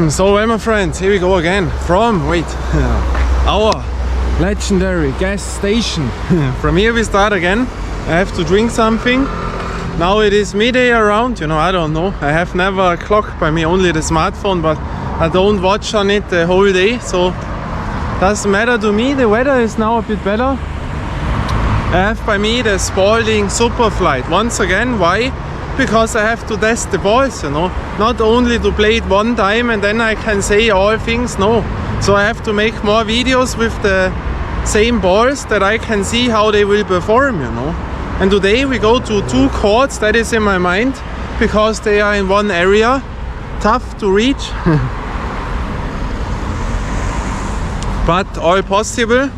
So well, my friends, here we go again from, our legendary gas station. From here we start again. I have to drink something. Now it is midday around, I don't know. I have never a clock by me, only the smartphone, but I don't watch on it the whole day, so doesn't matter to me. The weather is now a bit better. I have by me the Spalding Super Flite. Once again, why? Because I have to test the balls, not only to play it one time and then I can say all things, no. So I have to make more videos with the same balls that I can see how they will perform, And today we go to 2 courts, that is in my mind, because they are in one area, tough to reach, but all possible.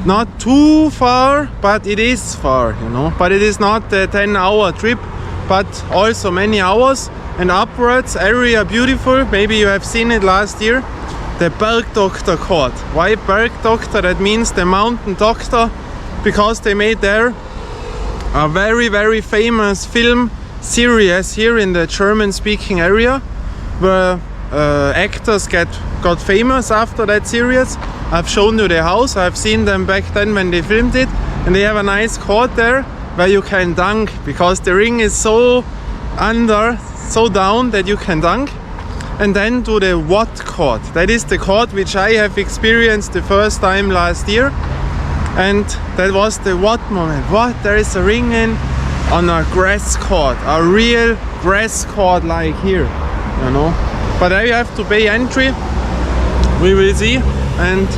Not too far, but it is far, But it is not a 10-hour trip, but also many hours and upwards. Area beautiful. Maybe you have seen it last year. The Bergdoktor court. Why Bergdoktor? That means the mountain doctor, because they made there a very, very famous film series here in the German-speaking area, where actors got famous after that series. I've shown you the house. I've seen them back then when they filmed it, and they have a nice court there where you can dunk, because the ring is so down that you can dunk. And then to the Watt court. That is the court which I have experienced the first time last year, and that was the Watt moment. What? There is a ring on a grass court, a real grass court like here, But there you have to pay entry. We will see. And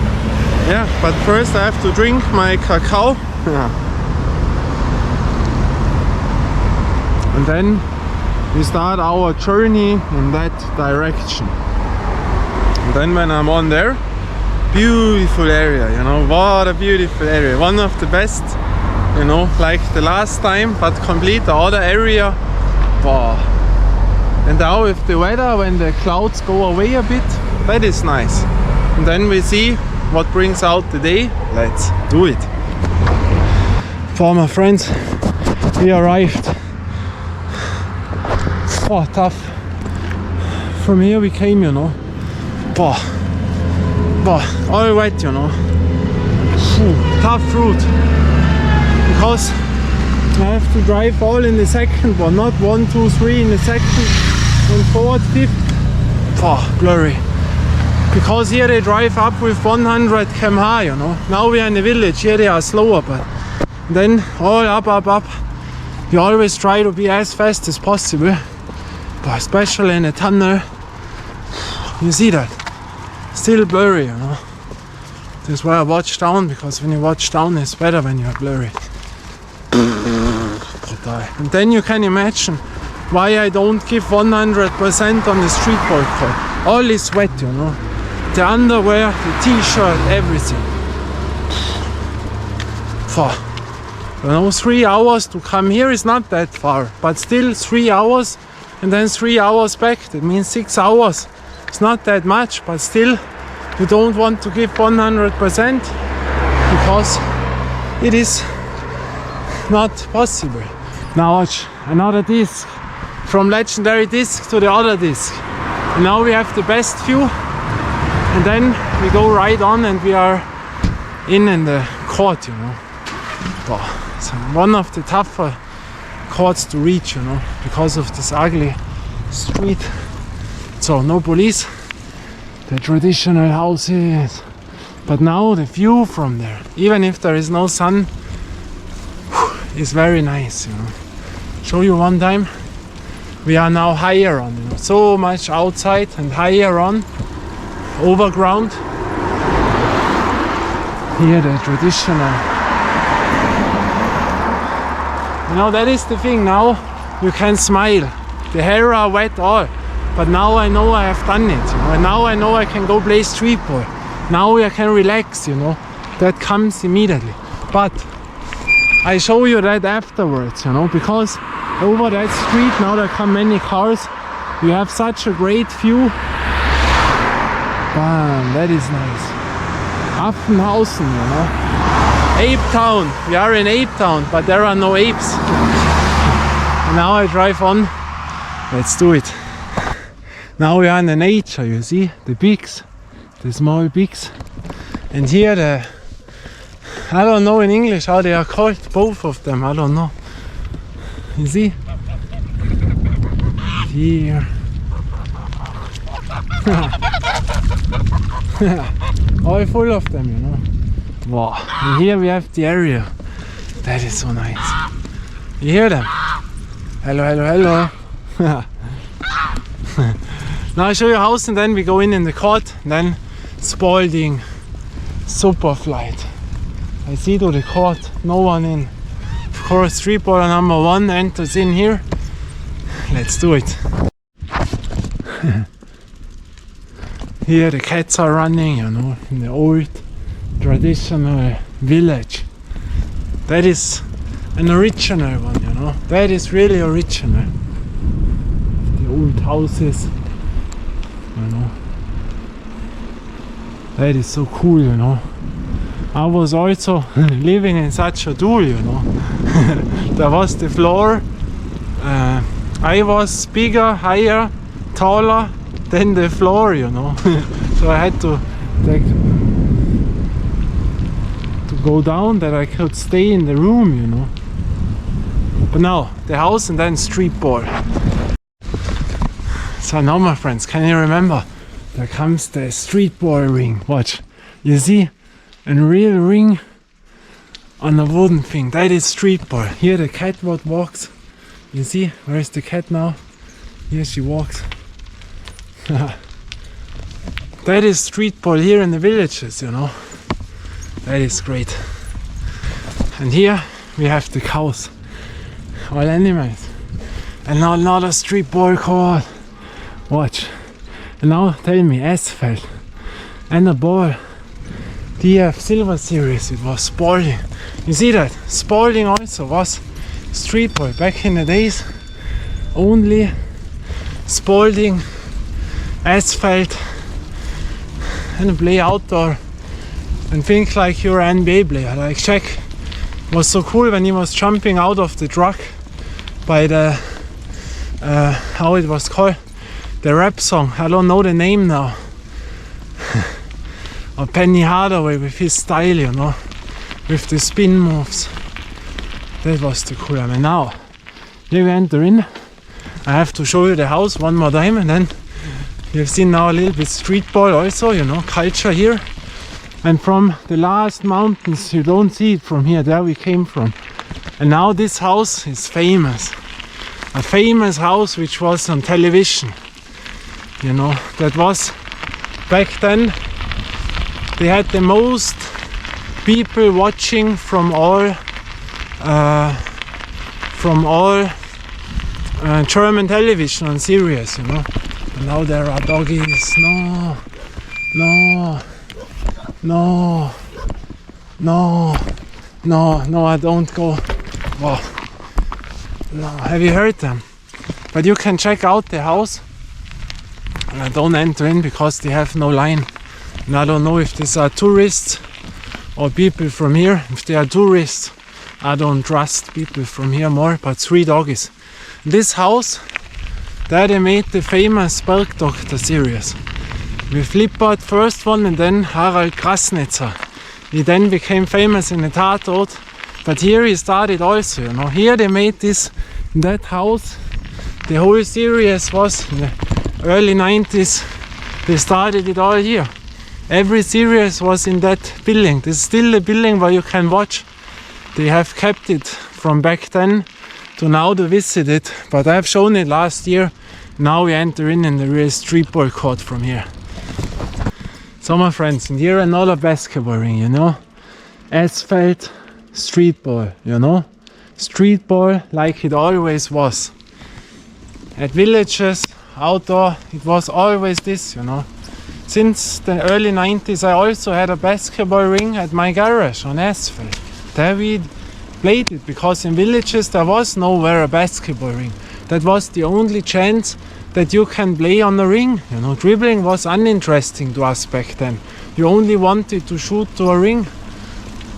yeah, but first I have to drink my cacao. And then we start our journey in that direction. And then when I'm on there, beautiful area, what a beautiful area. One of the best, like the last time, but complete the other area. Wow. And now with the weather, when the clouds go away a bit, that is nice. And then we see what brings out the day. Let's do it. For my friends, we arrived. Oh, tough. From here we came, all wet, Tough route. Because I have to drive all in the second one, not 1, 2, 3 in the second and fourth, fifth. Blurry. Because here they drive up with 100 km/h, Now we are in the village, here they are slower, but then all up. You always try to be as fast as possible. But especially in a tunnel, you see that still blurry, That's why I watch down, because when you watch down it's better when you're blurry. And then you can imagine why I don't give 100% on the street ball court. All is wet, The underwear, the t-shirt, everything. 3 hours to come here is not that far, but still 3 hours. And then 3 hours back, that means 6 hours. It's not that much, but still you don't want to give 100% because it is not possible. Now another disc, from legendary disc to the other disc. And now we have the best view, and then we go right on and we are in the court, So one of the tougher courts to reach, because of this ugly street. So no police, the traditional houses, but now the view from there, even if there is no sun, is very nice, Show you one time. We are now higher on, so much outside and higher on, overground. Here the traditional. That is the thing. Now you can smile. The hair are wet all, but now I know I have done it. And now I know I can go play street ball. Now I can relax. That comes immediately. But I show you that afterwards. Because over that street now there come many cars. You have such a great view. Bam, that is nice. Affenhausen, Ape Town. We are in Ape Town, but there are no apes. And now I drive on. Let's do it. Now we are in the nature, you see, the peaks, the small peaks. And here the, I don't know in English how they are called, both of them, I don't know. You see? Here. All full of them, you know. Wow. And here we have the area. That is so nice. You hear them? Hello, hello, hello. Now I show you a house and then we go in the court. And then Spalding, super Flite. I see to the court, no one in. Of course, street baller number 1 enters in here. Let's do it. Here the cats are running, you know, in the old traditional village. That is an original one, you know. That is really original. The old houses, you know. That is so cool, you know. I was also living in such a duel, you know. There was the floor. I was bigger, higher, taller than the floor, you know. So I had to go down that I could stay in the room, you know. But now the house and then street ball. So now, my friends, can you remember? There comes the street ball ring. Watch, you see, a real ring on a wooden thing. That is street ball. Here the cat walks. You see, where is the cat now? Here she walks. That is street ball here in the villages, you know. That is great. And here we have the cows, all animals. And now another street ball court. Watch. And now tell me, asphalt and a ball. DF Silver Series, it was Spalding. You see that? Spalding also was street ball back in the days. Only Spalding, asphalt, and play outdoor and think like you're an NBA player. Like Shaq was so cool when he was jumping out of the truck by the how it was called, the rap song. I don't know the name now. Or Penny Hardaway with his style, you know, with the spin moves. That was the cool. I mean, now here we enter in. I have to show you the house one more time, and then you've seen now a little bit street ball also, you know, culture here. And from the last mountains, you don't see it from here, there we came from. And now this house is famous. A famous house which was on television. You know, that was back then. They had the most people watching from all German television on series, you know. And now there are doggies. No, no, no, no, no, no, I don't go. Wow. No, have you heard them? But you can check out the house. And I don't enter in because they have no line. And I don't know if these are tourists or people from here. If they are tourists, I don't trust people from here more, but 3 doggies. This house, there they made the famous Bergdoktor series. With Lippert, first one, and then Harald Krasnitzer. He then became famous in the Tatort, but here he started also, you know. Here they made this, in that house. The whole series was in the early 90s. They started it all here. Every series was in that building. This is still the building where you can watch. They have kept it from back then to now to visit it, but I have shown it last year. Now we enter in the real street ball court from here. So my friends, and here another basketball ring, you know. Asphalt, street ball, you know. Street ball like it always was. At villages, outdoor, it was always this, you know. Since the early 90s I also had a basketball ring at my garage on asphalt. There we played it because in villages there was nowhere a basketball ring. That was the only chance that you can play on the ring. You know, dribbling was uninteresting to us back then. You only wanted to shoot to a ring.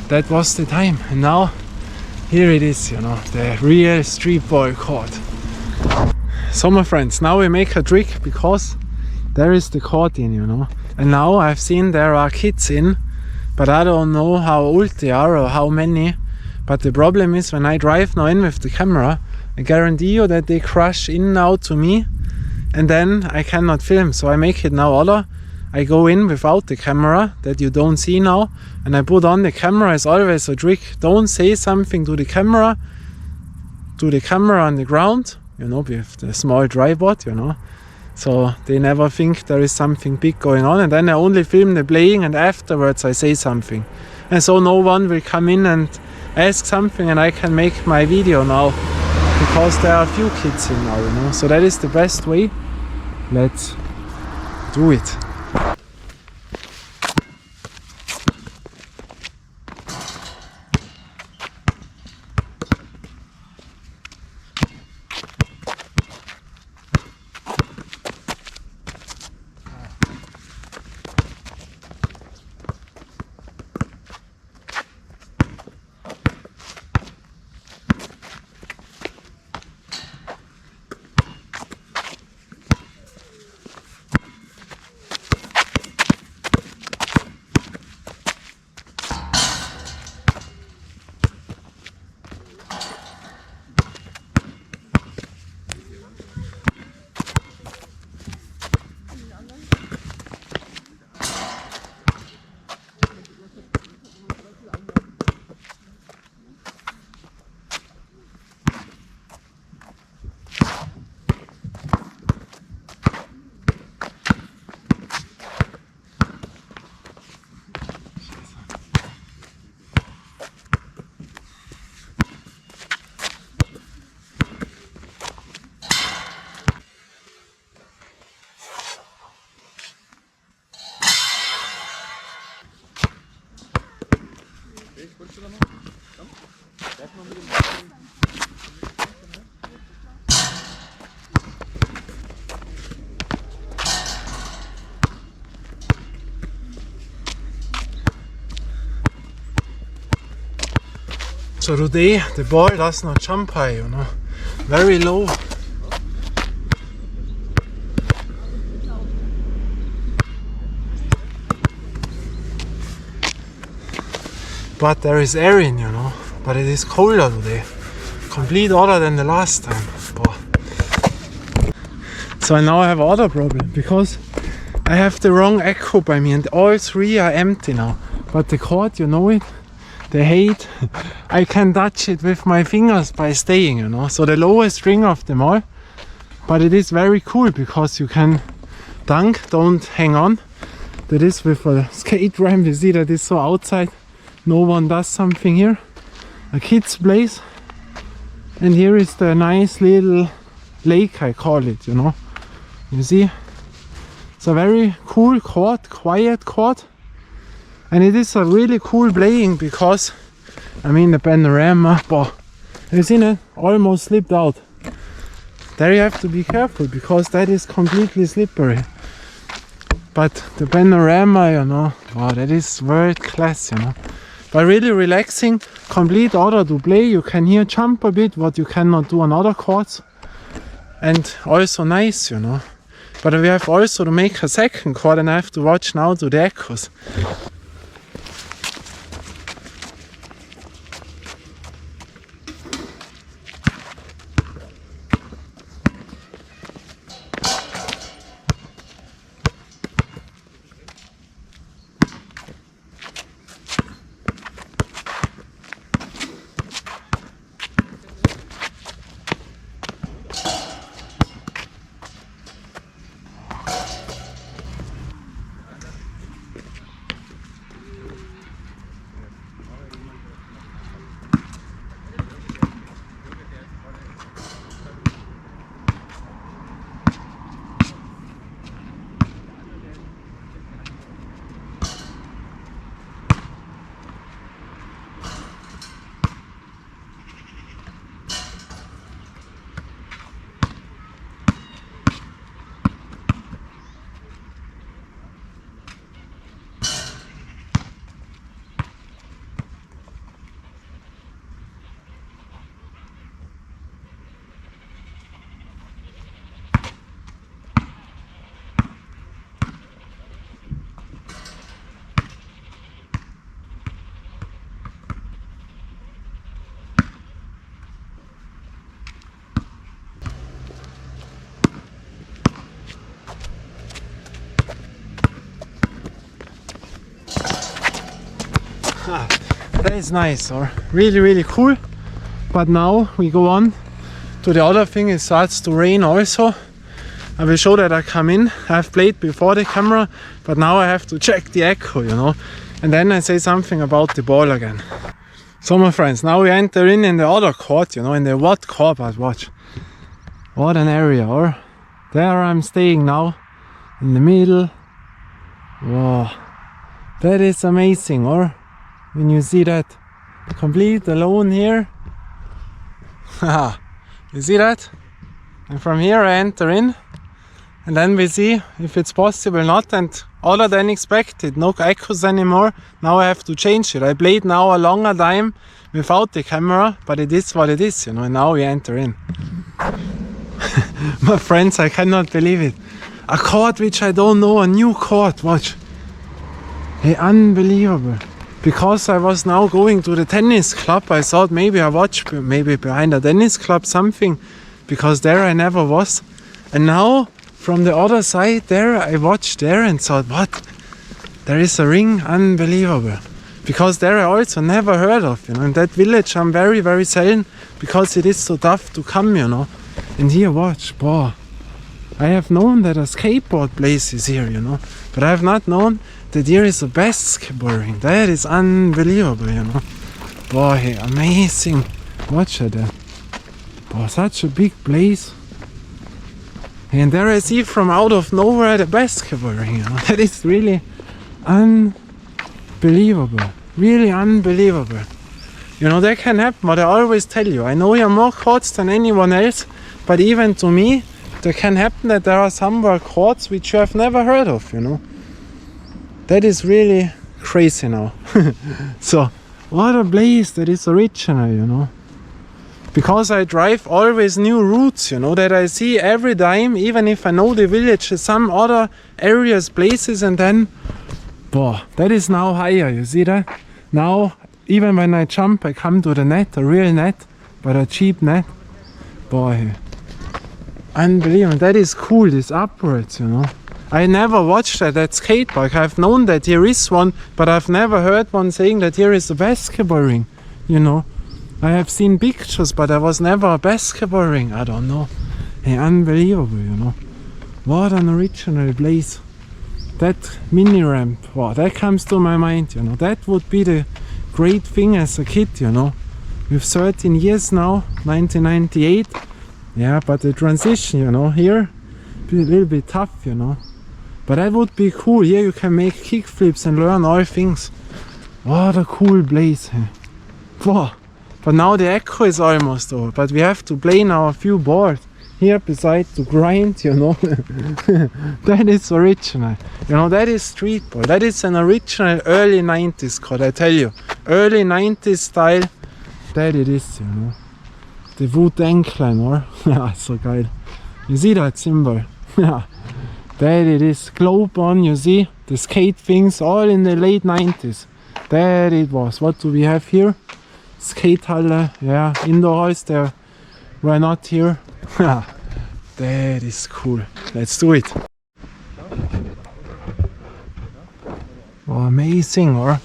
That was the time. And now here it is, you know, the real street ball court. So my friends, now we make a trick because There is the court in, you know. And now I've seen there are kids in, but I don't know how old they are or how many. But the problem is when I drive now in with the camera, I guarantee you that they crash in now to me and then I cannot film. So I make it now other. I go in without the camera that you don't see now, and I put on the camera. It's always a trick. Don't say something to the camera on the ground, you know, with the small tripod, you know. So they never think there is something big going on, and then I only film the playing and afterwards I say something. And so no one will come in and ask something and I can make my video now because there are a few kids in now, you know. So that is the best way. Let's do it. So today the ball does not jump high, you know, very low. But there is air in, you know, but it is colder today, complete other than the last time. Boah. So now I have other problem because I have the wrong echo by me and all three are empty now. But the cord, you know it, the height, I can touch it with my fingers by staying, you know. So the lowest string of them all. But it is very cool because you can dunk, don't hang on. That is with a skate ramp, you see that is so outside. No one does something here. A kid's place. And here is the nice little lake, I call it, you know. You see? It's a very cool court, quiet court. And it is a really cool playing because, I mean, the panorama, but have you seen it? Almost slipped out. There you have to be careful because that is completely slippery. But the panorama, you know, wow, that is world class, you know. But really relaxing, complete order to play. You can here jump a bit, what you cannot do on other courts. And also nice, you know. But we have also to make a second court and I have to watch now to the echoes. That is nice, or really, really cool. But now we go on to the other thing. It starts to rain also. I will show that I come in. I have played before the camera, but now I have to check the echo, you know. And then I say something about the ball again. So my friends, now we enter in the other court, you know, in the what court, but watch. What an area, or there I'm staying now, in the middle. Wow, that is amazing, or when you see that, complete alone here. Haha, you see that? And from here I enter in, and then we see if it's possible or not, and other than expected, no echoes anymore. Now I have to change it. I played now a longer time without the camera, but it is what it is, you know, and now we enter in. My friends, I cannot believe it. A chord which I don't know, a new chord, watch. Hey, unbelievable. Because I was now going to the tennis club, I thought maybe I watch maybe behind a tennis club something, because there I never was. And now from the other side there, I watched there and thought, what? There is a ring, unbelievable. Because there I also never heard of, you know. In that village I'm very, very selten, because it is so tough to come, you know. And here, watch, boah. I have known that a skateboard place is here, you know. But I have not known that here is a basketball ring. That is unbelievable, you know. Boy, amazing. Watch that. Boy, such a big place. And there I see from out of nowhere the basketball ring, you know. That is really unbelievable. Really unbelievable. You know, that can happen, but I always tell you, I know you have more chords than anyone else, but even to me, there can happen that there are somewhere chords which you have never heard of, you know. That is really crazy now. So, what a place that is original, you know. Because I drive always new routes, you know, that I see every time, even if I know the village, some other areas, places, and then, boah, that is now higher, you see that? Now, even when I jump, I come to the net, a real net, but a cheap net. Boy, unbelievable, that is cool, this upwards, you know. I never watched that skate park. I've known that here is one, but I've never heard one saying that here is a basketball ring, you know. I have seen pictures, but there was never a basketball ring. I don't know. Hey, unbelievable, you know. What an original place. That mini ramp, wow, that comes to my mind, you know. That would be the great thing as a kid, you know. With 13 years now, 1998. Yeah, but the transition, you know, here, be a little bit tough, you know. But that would be cool. Here you can make kickflips and learn all things. What a cool place. Hey. Wow. But now the echo is almost over. But we have to play now a few balls here beside to grind, you know. That is original. You know, that is street ball. That is an original early 90s chord, I tell you. Early 90s style. That it is, you know. The Wu-Tang Clan, or? Ja, so geil. You see that symbol? Yeah. That it is. Globe on, you see? The skate things, all in the late 90s. That it was. What do we have here? Skatehalle, yeah, indoor halls, there were not here. That is cool. Let's do it. Oh, amazing, or?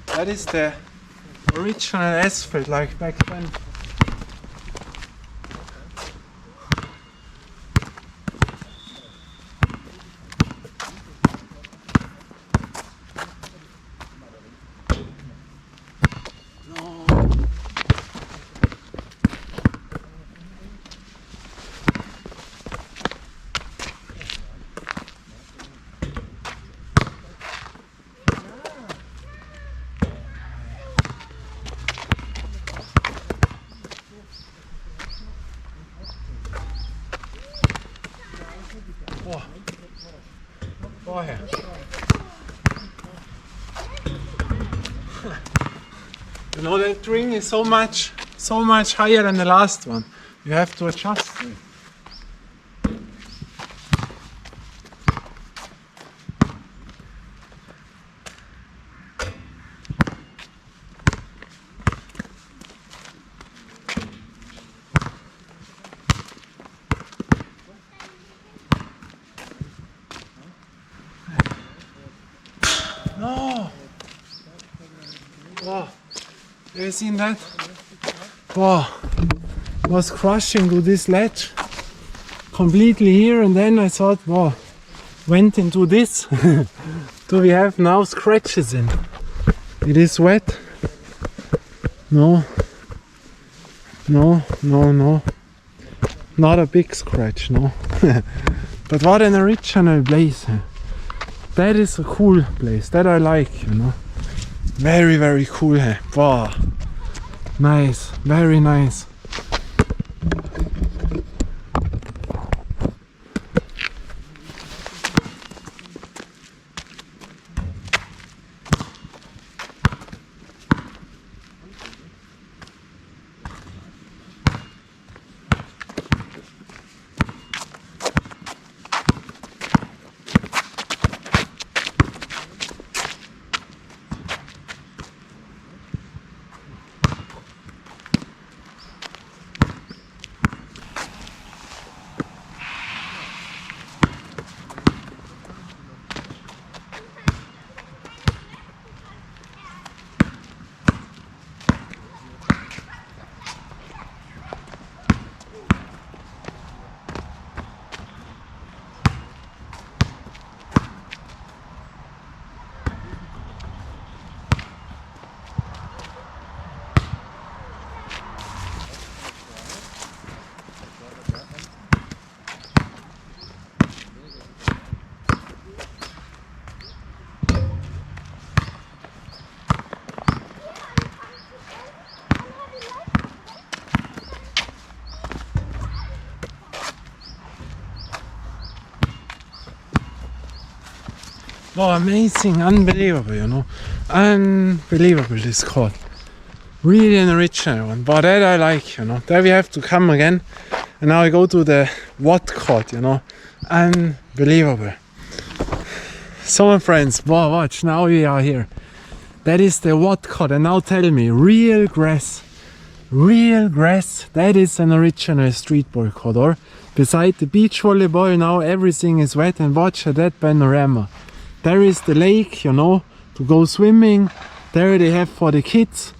That is the original asphalt, like back then. Vorher. You know, that ring is so much higher than the last one. You have to adjust it. No! Wow, have you seen that? Wow, was crushing to this ledge completely here, and then I thought, wow, went into this. Do we have now scratches in? It is wet. No, no, no, no. Not a big scratch, no. But what an original place. That is a cool place. That I like, you know. Very, very cool. Wow. Nice. Very nice. Oh, amazing, unbelievable, you know. Unbelievable, this call. Really an original one, but that I like, you know. There we have to come again. And now I go to the what cut, you know. Unbelievable. So my friends, wow, watch, now we are here. That is the what cut, and now tell me, real grass. Real grass, that is an original street ball cut, or beside the beach volleyball, now everything is wet, and watch that panorama. There is the lake, you know, to go swimming. There they have for the kids.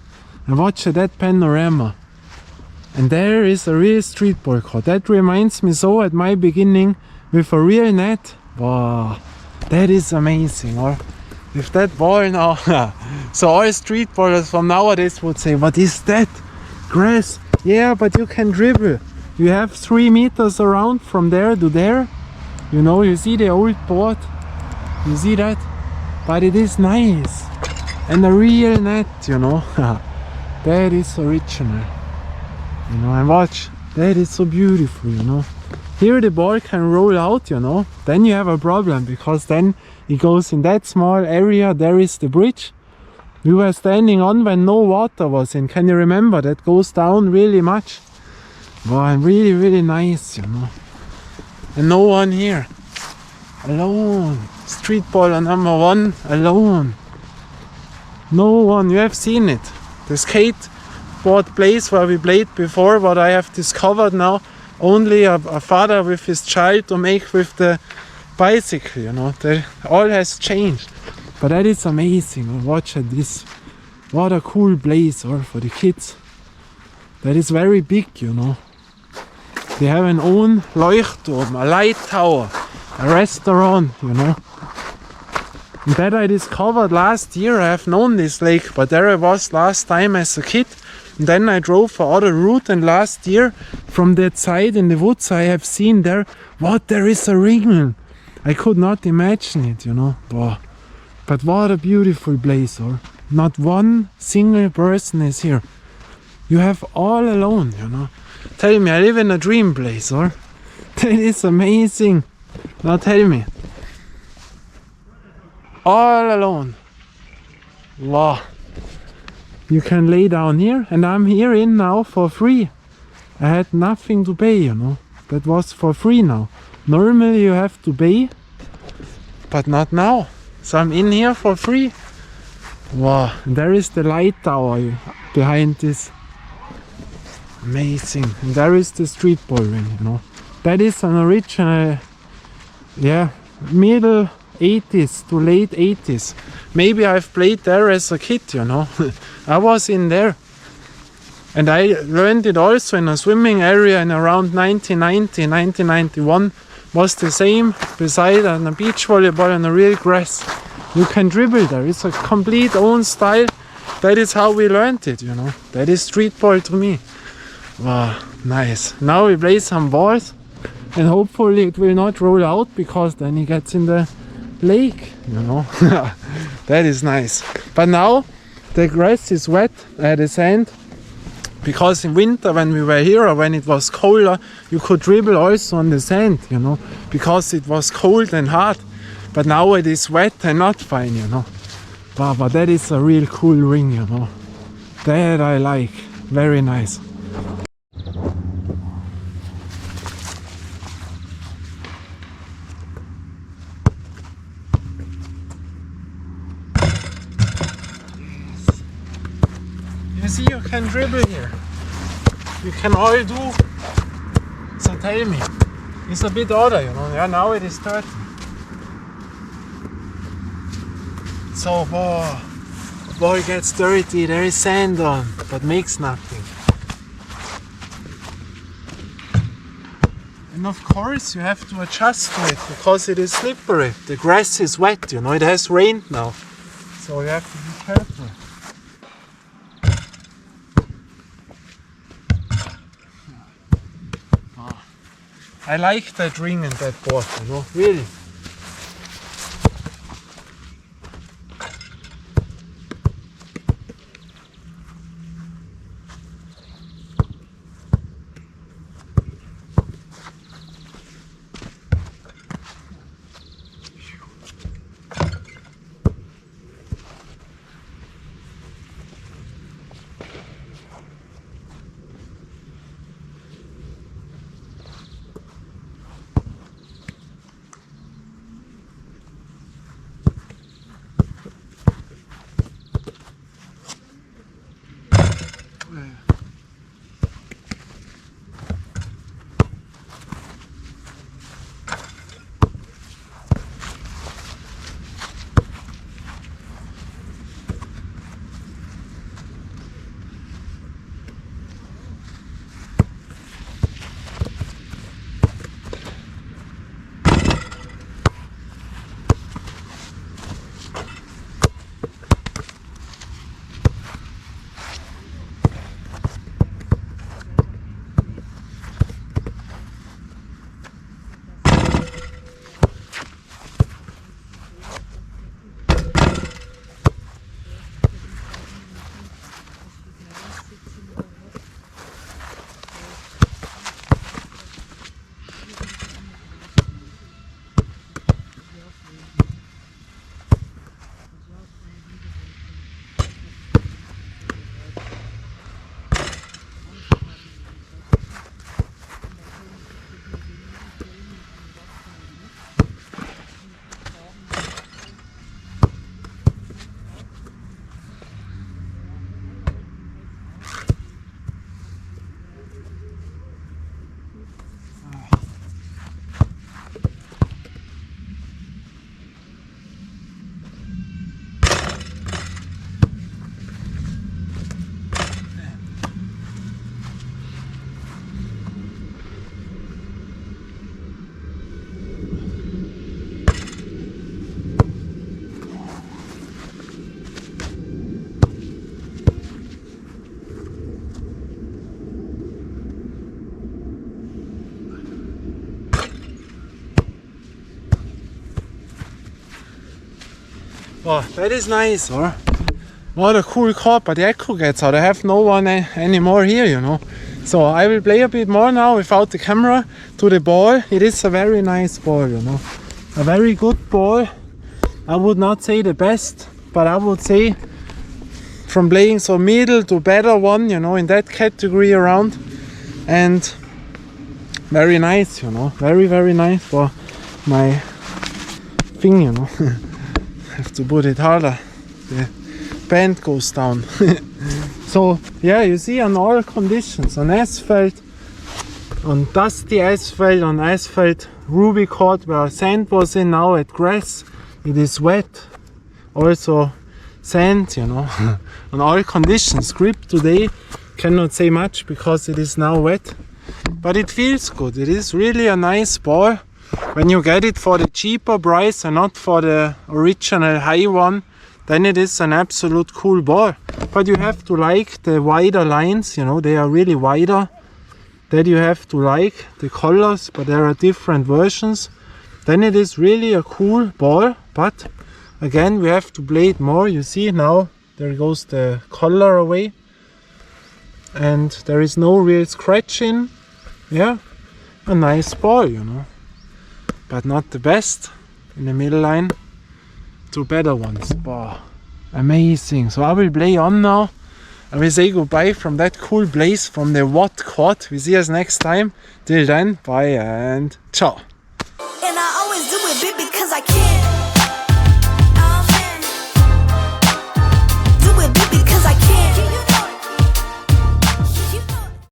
And watch that panorama. And there is a real street ball court. That reminds me so at my beginning with a real net. Wow, that is amazing. Or with that ball now. So all street ballers from nowadays would say, what is that? Grass. Yeah, but you can dribble. You have 3 meters around from there to there. You know, you see the old board. You see that? But it is nice. And a real net, you know. That is original. You know, and watch. That is so beautiful, you know. Here the ball can roll out, you know. Then you have a problem, because then it goes in that small area. There is the bridge. We were standing on when no water was in. Can you remember? That goes down really much. Wow, and really, really nice, you know. And no one here. Alone. Street baller number 1, alone. No one, you have seen it. The skateboard place where we played before, what I have discovered now, only a father with his child to make with the bicycle, you know. All has changed. But that is amazing. Watch at this. What a cool place, or for the kids. That is very big, you know. They have an own Leuchtturm, a light tower, a restaurant, you know. And that I discovered last year. I have known this lake, but there I was last time as a kid. And then I drove for other route, and last year from that side in the woods I have seen there, what, there is a ring. I could not imagine it, you know. Wow. But what a beautiful place, or not one single person is here. You have all alone, you know. Tell me, I live in a dream place, or that is amazing. Now tell me. All alone. Wow. You can lay down here, and I'm here in now for free. I had nothing to pay, you know. That was for free now. Normally you have to pay, but not now. So I'm in here for free. Wow. And there is the light tower behind this. Amazing. And there is the street ball ring, you know. That is an original, yeah, middle 80s to late 80s. Maybe I've played there as a kid, you know. I was in there. And I learned it also in a swimming area in around 1990, 1991. Was the same beside on a beach volleyball on a real grass. You can dribble there. It's a complete own style. That is how we learned it, you know. That is street ball to me. Wow, nice. Now we play some balls and hopefully it will not roll out because then it gets in the lake, you know. That is nice. But now the grass is wet, the sand, because in winter when we were here or when it was colder, you could dribble also on the sand, you know, because it was cold and hard. But now it is wet and not fine, you know. Wow, but that is a real cool ring, you know. That I like. Very nice. You see, you can dribble here. You can all do. So tell me, it's a bit odder, you know. Yeah, now it is dirty. So, ball gets dirty. There is sand on, but makes nothing. And of course, you have to adjust to it because it is slippery. The grass is wet, you know. It has rained now, so you have to be careful. I like that ring and that board, you know, really. Oh, that is nice, or what a cool court, but the echo gets out. I have no one anymore here, you know. So I will play a bit more now without the camera to the ball. It is a very nice ball, you know. A very good ball. I would not say the best, but I would say from playing so middle to better one, you know, in that category around. And very nice, you know. Very, very nice for my thing, you know. Have to put it harder. The band goes down. So yeah, you see, on all conditions, on asphalt, on dusty asphalt, on asphalt ruby court where sand was in, now at grass. It is wet. Also sand, you know, on all conditions. Grip today cannot say much because it is now wet, but it feels good. It is really a nice ball when you get it for the cheaper price and not for the original high one. Then it is an absolute cool ball, but you have to like the wider lines, you know, they are really wider. That you have to like the colors, but there are different versions. Then it is really a cool ball, but again we have to play it more. You see now there goes the color away and there is no real scratching. Yeah, a nice ball, you know, but not the best. In the middle line, two better ones. Wow, amazing. So I will play on now. I will say goodbye from that cool place, from the Watt Court. We see us next time. Till then, bye and ciao. And I always do it big because I can.